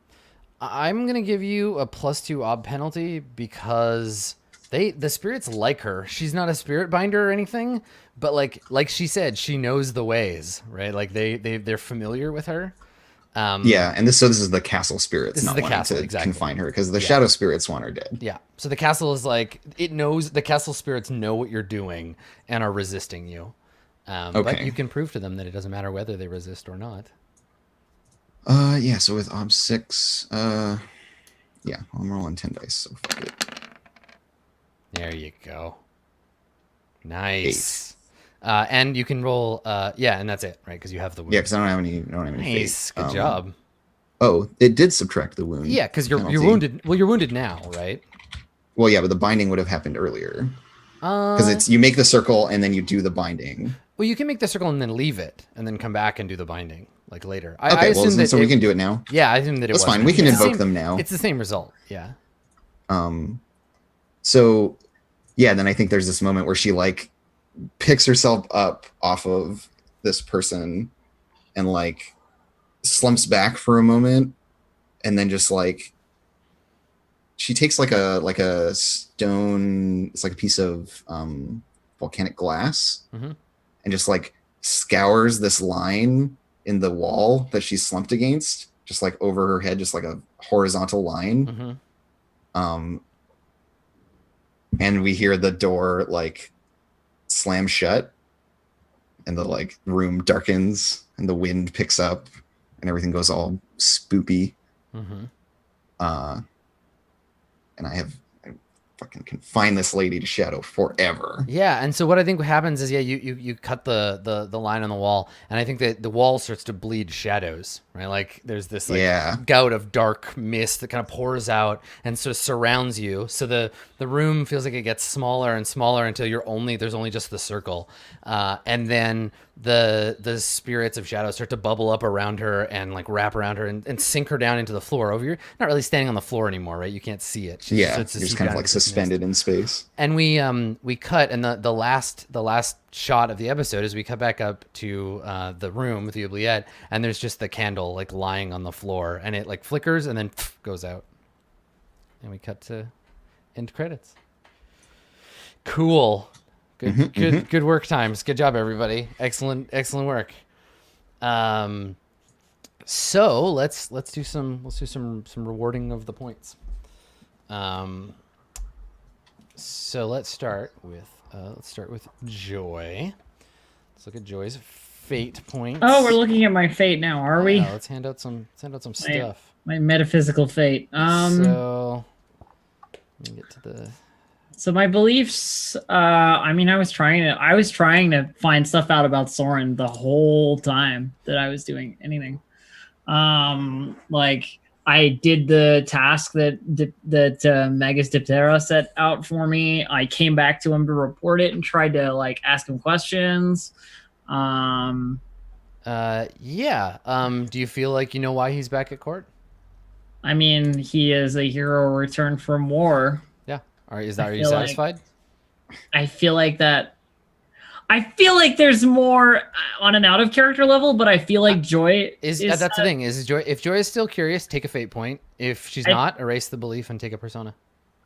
gonna give you a +2 ob penalty because the spirits like her. She's not a spirit binder or anything, but like she said, she knows the ways, right? Like they're familiar with her. Yeah, and this is the castle spirits. This is not the wanting castle, to exactly. confine her because the shadow spirits want her dead. Yeah. So the castle is like it knows the castle spirits know what you're doing and are resisting you. But Okay. you can prove to them that it doesn't matter whether they resist or not. Yeah. So with ob 6, yeah, I'm rolling 10 dice. So fuck it. There you go. Nice. And you can roll. Yeah, and that's it, right? Because you have the wound. Yeah, because I don't have any. Nice. fate. Good job. Oh, it did subtract the wound. Yeah, because you're penalty. wounded. Well, you're wounded now, right? Well, yeah, but the binding would have happened earlier because Because it's you make the circle and then you do the binding. well, you can make the circle and then leave it, and then come back and do the binding like later. I Okay, well, assume that so we can do it now. Yeah, I assume that it That's was. fine. We can It's the invoke same- them now. It's the same result. Yeah. So yeah, then I think there's this moment where she like picks herself up off of this person and like slumps back for a moment and then just like she takes like a stone, it's like a piece of volcanic glass Mhm. and just like scours this line in the wall that she's slumped against, just like over her head, just like a horizontal line. Mm-hmm. And we hear the door like slam shut and the like room darkens and the wind picks up and everything goes all spoopy. Mm-hmm. And I fucking confine this lady to shadow forever. Yeah, and so what I think happens is, yeah, you cut the line on the wall, and I think that the wall starts to bleed shadows, right? Like there's this like gout of dark mist that kind of pours out and sort of surrounds you. So the room feels like it gets smaller and smaller until there's only just the circle, and then the spirits of shadow start to bubble up around her and like wrap around her and sink her down into the floor. You're not really standing on the floor anymore, right? You can't see it. She Yeah, starts to you're just seep kind of down like into this suspended mist. in space. And we cut, and the last shot of the episode is we cut back up to the room with the oubliette, and there's just the candle like lying on the floor, and it like flickers and then goes out, and we cut to end credits. Cool. Good work times. Good job, everybody. Excellent work. So let's do some rewarding of the points. So let's start with Joy. Let's look at Joy's fate points. Oh, we're looking at my fate now, are we? Yeah, let's hand out some stuff. My metaphysical fate. So let me get to the. So my beliefs. I mean, I was trying to find stuff out about Soren the whole time that I was doing anything. Like I did the task that Magus Diptera set out for me. I came back to him to report it and tried to like ask him questions. Yeah. Do you feel like you know why he's back at court? I mean, he is a hero returned from war. Yeah. Are you satisfied? I feel like that. I feel like there's more on an out of character level, but I feel like Joy is that's the thing. Is Joy? If Joy is still curious, take a fate point. If she's not, erase the belief and take a persona.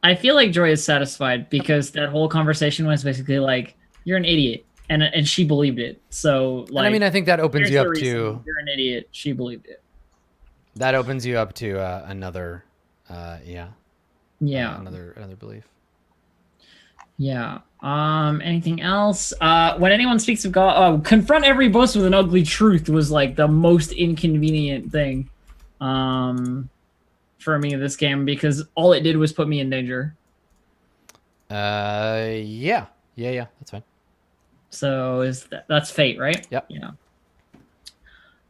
I feel like Joy is satisfied because that whole conversation was basically like, "You're an idiot," and she believed it. So, like, and I mean, I think that opens you up to "You're an idiot." She believed it. That opens you up to another, yeah, another belief. Yeah. Anything else? When anyone speaks of God, confront every boss with an ugly truth was like the most inconvenient thing, for me in this game because all it did was put me in danger. Yeah, that's fine. So that's fate, right? Yep. Yeah.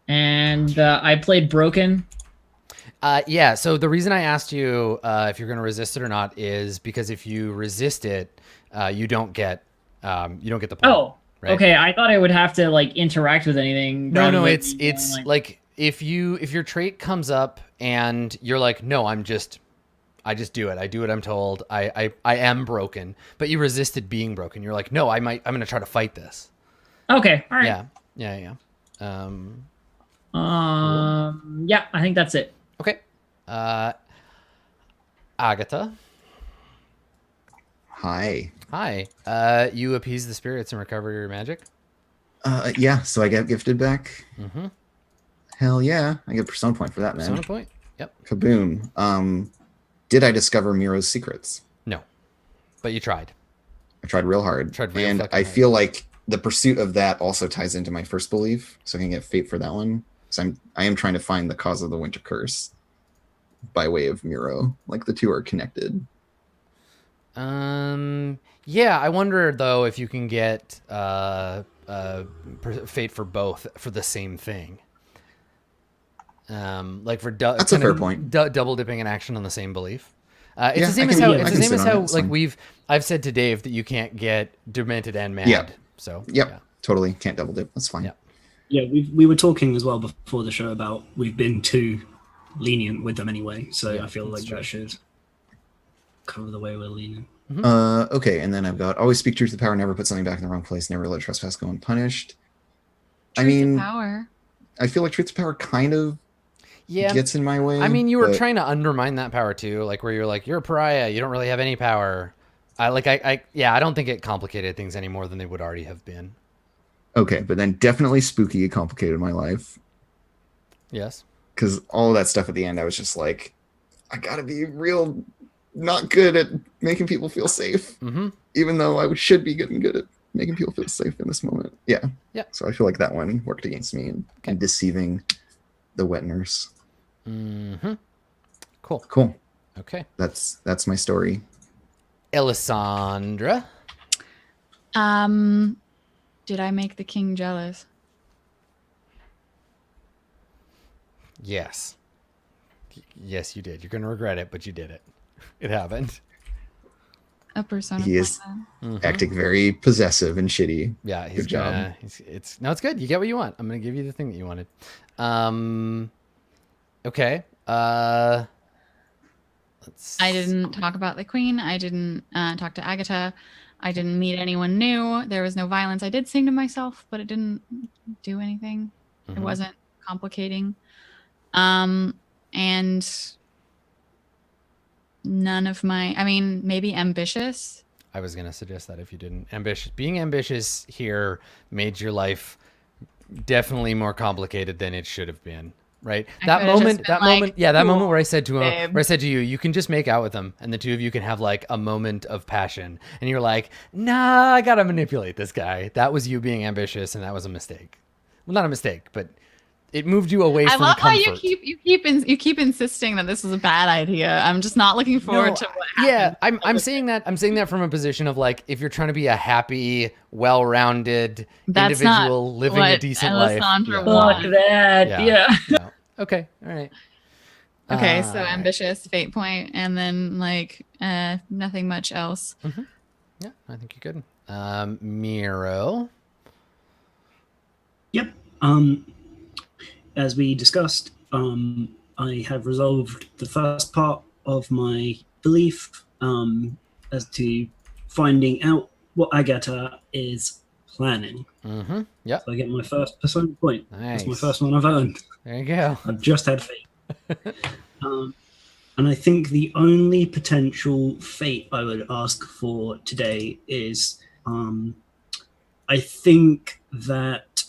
And I played broken. Yeah. So the reason I asked you if you're going to resist it or not is because if you resist it, you don't get the point. Oh, right? okay. I thought I would have to like interact with anything. No, rather no. than It's being, like if your trait comes up and you're like, no, I just do it. I do what I'm told. I am broken, but you resisted being broken. You're like, no, I'm going to try to fight this. Okay. All right. Yeah. Yeah, I think that's it. Okay. Agatha. Hi. Hi. You appease the spirits and recover your magic. Yeah, so I get gifted back. Mm-hmm. Hell yeah. I get a persona point for that, man. Persona point. Yep. Kaboom. Did I discover Miro's secrets? No, but you tried. I tried real hard. And I feel like the pursuit of that also ties into my first belief, so I can get fate for that one. So I am trying to find the cause of the winter curse by way of Miro. Like the two are connected. Yeah, I wonder though if you can get fate for both for the same thing. Like for that's a fair point. Double dipping an action on the same belief. It's Yeah, the same I as can- how yeah, I it's the can same sit as on it, how it's like fine. I've said to Dave that you can't get demented and mad. Yeah. So Yep, yeah. totally. Can't double dip. That's fine. Yeah. Yeah, we were talking as well before the show about we've been too lenient with them anyway, so Yeah, I feel that's like true. that should cover the way we're leaning. Okay, and then I've got always speak truth to power, never put something back in the wrong place, never let trespass go unpunished. I Truth to mean, power. I feel like truth to power kind of Yeah. gets in my way. I mean, you were but- trying to undermine that power too, like where you're like, you're a pariah, you don't really have any power. I don't think it complicated things any more than they would already have been. Okay, but then definitely spooky complicated my life. Yes. Because all of that stuff at the end, I was just like, I gotta be real not good at making people feel safe. Mm-hmm. Even though I should be getting good at making people feel safe in this moment. Yeah. Yeah. So I feel like that one worked against me and deceiving the wet nurse. Mm-hmm. Cool. Cool. Okay. That's my story. Elisandra. Did I make the king jealous? Yes. Yes, you did. You're gonna regret it, but you did it. It happened. A persona. He is plan. Mhm. acting very possessive and shitty. Yeah, he's Good job. gonna. It's good. You get what you want. I'm gonna give you the thing that you wanted. Okay. Let's. I didn't talk about the queen. I didn't talk to Agatha. I didn't meet anyone new. There was no violence. I did sing to myself, but it didn't do anything. Mhm. It wasn't complicating. And none of maybe ambitious. I was gonna suggest that if you didn't being ambitious here made your life definitely more complicated than it should have been. Right. I That could've just moment. been That like, moment. Yeah. That "Cool, moment where I said to him, babe." where I said to you, you can just make out with him, and the two of you can have like a moment of passion. And you're like, nah, I gotta manipulate this guy. That was you being ambitious, and that was a mistake. Well, not a mistake, but it moved you away I from love how comfort. you keep insisting that this was a bad idea. I'm just not looking forward to what happens. Yeah, I'm saying that from a position of like, if you're trying to be a happy, well-rounded That's not individual living a what decent life. Alessandra Yeah. wants. Fuck that. Yeah. No. Okay. All right. Okay, so Alright. ambitious, fate point, and then like nothing much else. Yeah, I think you're good. Miro. Yep. As we discussed, I have resolved the first part of my belief as to finding out what Agatha is planning. Mm-hmm. Yep. So I get my first persona point. Nice. That's my first one I've earned. There you go. I've just had fate. And I think the only potential fate I would ask for today is I think that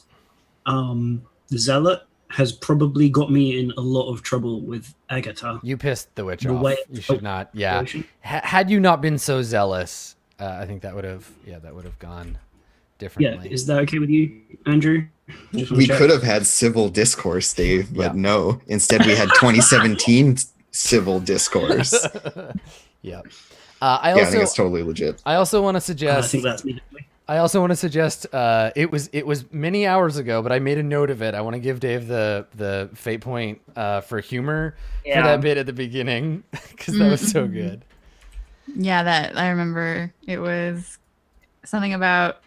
the Zealot has probably got me in a lot of trouble with Agatha. You pissed the witch The off. way- You should not. Yeah. situation. Had you not been so zealous, I think that would have gone Yeah, differently. is that okay with you, Andrew? Just wanna We check. could have had civil discourse, Dave, but Yeah. no. Instead, we had 2017 civil discourse. Yeah. I think it's totally legit. I also want to I suggest. think that's me. I also want to suggest. It was many hours ago, but I made a note of it. I want to give Dave the fate point for humor for that bit at the beginning because that was so good. Yeah, that I remember. It was something about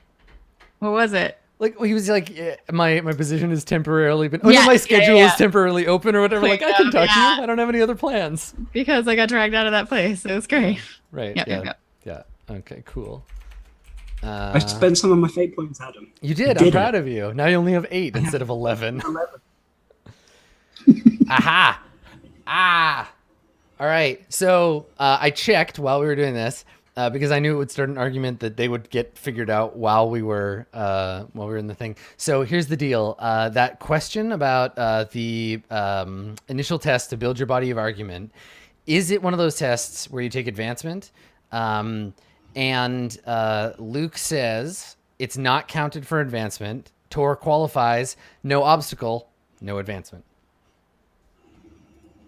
what was it? Like he was like, yeah, my position is temporarily been. Yeah, my yeah, schedule yeah. is temporarily open or whatever. Like I can talk to Yeah. you. I don't have any other plans. Because I got dragged out of that place. It was great. Right. Yep, yeah. yep, Yeah. Okay. Cool. I spent some of my fate points, Adam. You did. I'm proud of you. Now you only have 8 instead of 11. Aha! Ah! All right. So I checked while we were doing this because I knew it would start an argument that they would get figured out while we were in the thing. So here's the deal. That question about the initial test to build your body of argument, is it one of those tests where you take advancement? And Luke says it's not counted for advancement. Tor qualifies. No obstacle, no advancement.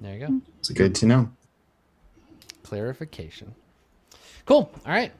There you go. It's good to know. Clarification. Cool. All right.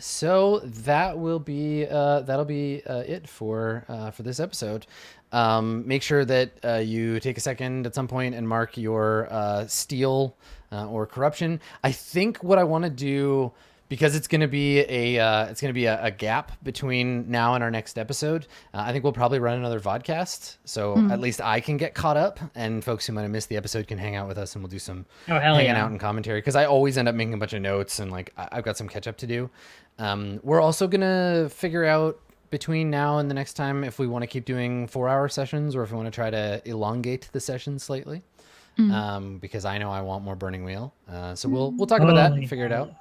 So that will be that'll be it for this episode. Make sure that you take a second at some point and mark your steal or corruption. I think what I want to do, because it's going to be a gap between now and our next episode. I think we'll probably run another vodcast, so at least I can get caught up, and folks who might have missed the episode can hang out with us, and we'll do some hanging out and commentary. Because I always end up making a bunch of notes, and like I've got some catch up to do. We're also gonna figure out between now and the next time if we want to keep doing 4-hour sessions or if we want to try to elongate the sessions slightly. Because I know I want more Burning Wheel. So we'll talk about that and figure it out.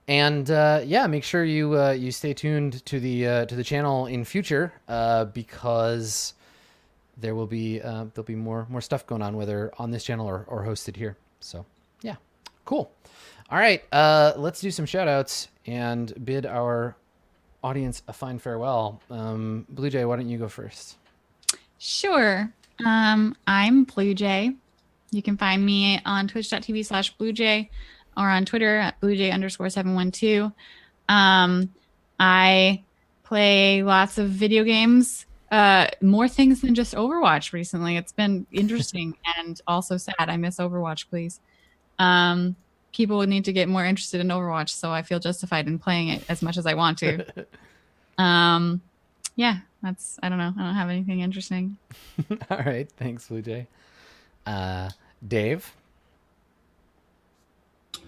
Make sure you stay tuned to the channel in future because there'll be more stuff going on, whether on this channel or hosted here. So yeah, cool. All right, let's do some shout outs and bid our audience a fine farewell. Blue Jay, why don't you go first? Sure. I'm Blue Jay. You can find me on twitch.tv/BlueJay or on Twitter at BlueJay_712. I play lots of video games, more things than just Overwatch recently. It's been interesting and also sad. I miss Overwatch, please. People would need to get more interested in Overwatch, so I feel justified in playing it as much as I want to. Yeah, I don't know. I don't have anything interesting. All right. Thanks, Blue Jay. Dave?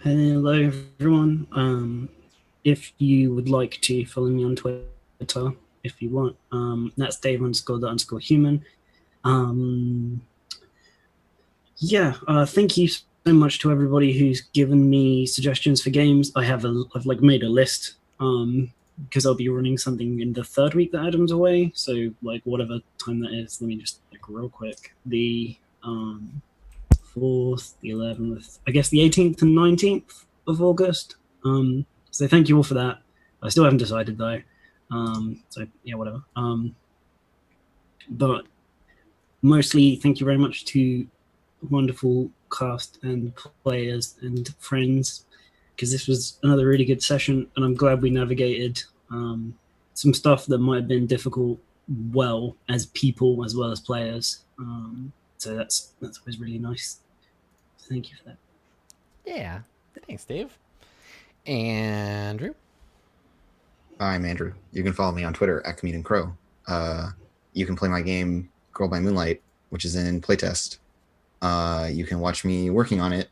Hello, everyone. If you would like to follow me on Twitter, if you want, that's Dave_the_human. Thank you so much to everybody who's given me suggestions for games. I've made a list because I'll be running something in the 3rd week that Adam's away. So whatever time that is, let me just real quick. The 4th, the 11th, I guess the 18th and 19th of August. So thank you all for that. I still haven't decided though. So yeah, whatever. But mostly thank you very much to wonderful cast and players and friends, because this was another really good session, and I'm glad we navigated some stuff that might have been difficult well as people as well as players. So that's always really nice. Thank you for that. Yeah. Thanks, Dave. Andrew? I'm Andrew. You can follow me on Twitter at Comedian Crow. You can play my game Girl by Moonlight, which is in playtest. You can watch me working on it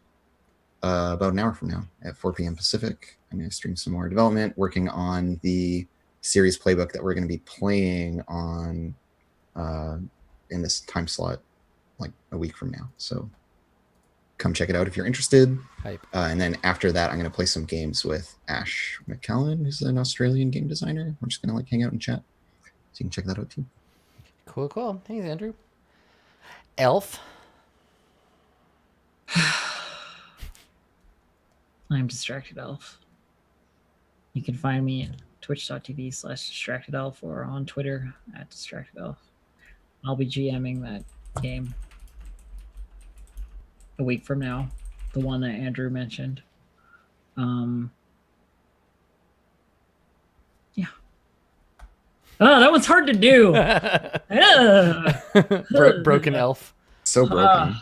about an hour from now at 4 p.m. Pacific. I'm going to stream some more development, working on the series playbook that we're going to be playing on in this time slot a week from now. So come check it out if you're interested. Hype. And then after that, I'm going to play some games with Ash McCallan, who's an Australian game designer. We're just going to hang out and chat. So you can check that out too. Cool. Thanks, Andrew. Elf? I'm distracted elf. You can find me at twitch.tv/distractedelf or on Twitter at distractedelf. I'll be GMing that game a week from now, the one that Andrew mentioned. Yeah. Oh, that was hard to do. Broken elf. So broken.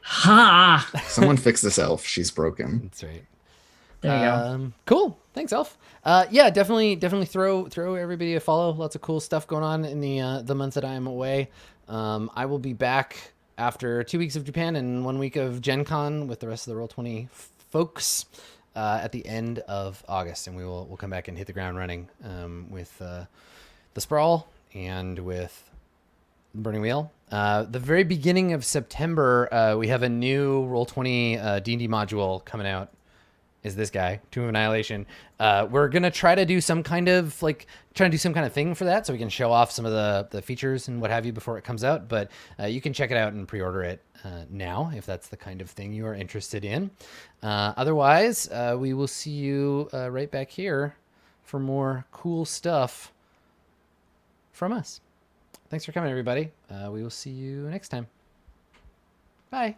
Ha! Someone fix this elf. She's broken. That's right. There you go. Cool. Thanks, Elf. Yeah, definitely throw everybody a follow. Lots of cool stuff going on in the months that I am away. I will be back after 2 weeks of Japan and 1 week of Gen Con with the rest of the Roll20 folks at the end of August, and we'll come back and hit the ground running with the Sprawl and with the Burning Wheel. The very beginning of September, we have a new Roll20 D&D module coming out. Is this guy, Tomb of Annihilation. We're gonna try to do some kind of thing for that, so we can show off some of the features and what have you before it comes out. But you can check it out and pre-order it now if that's the kind of thing you are interested in. Otherwise, we will see you right back here for more cool stuff from us. Thanks for coming, everybody. We will see you next time. Bye.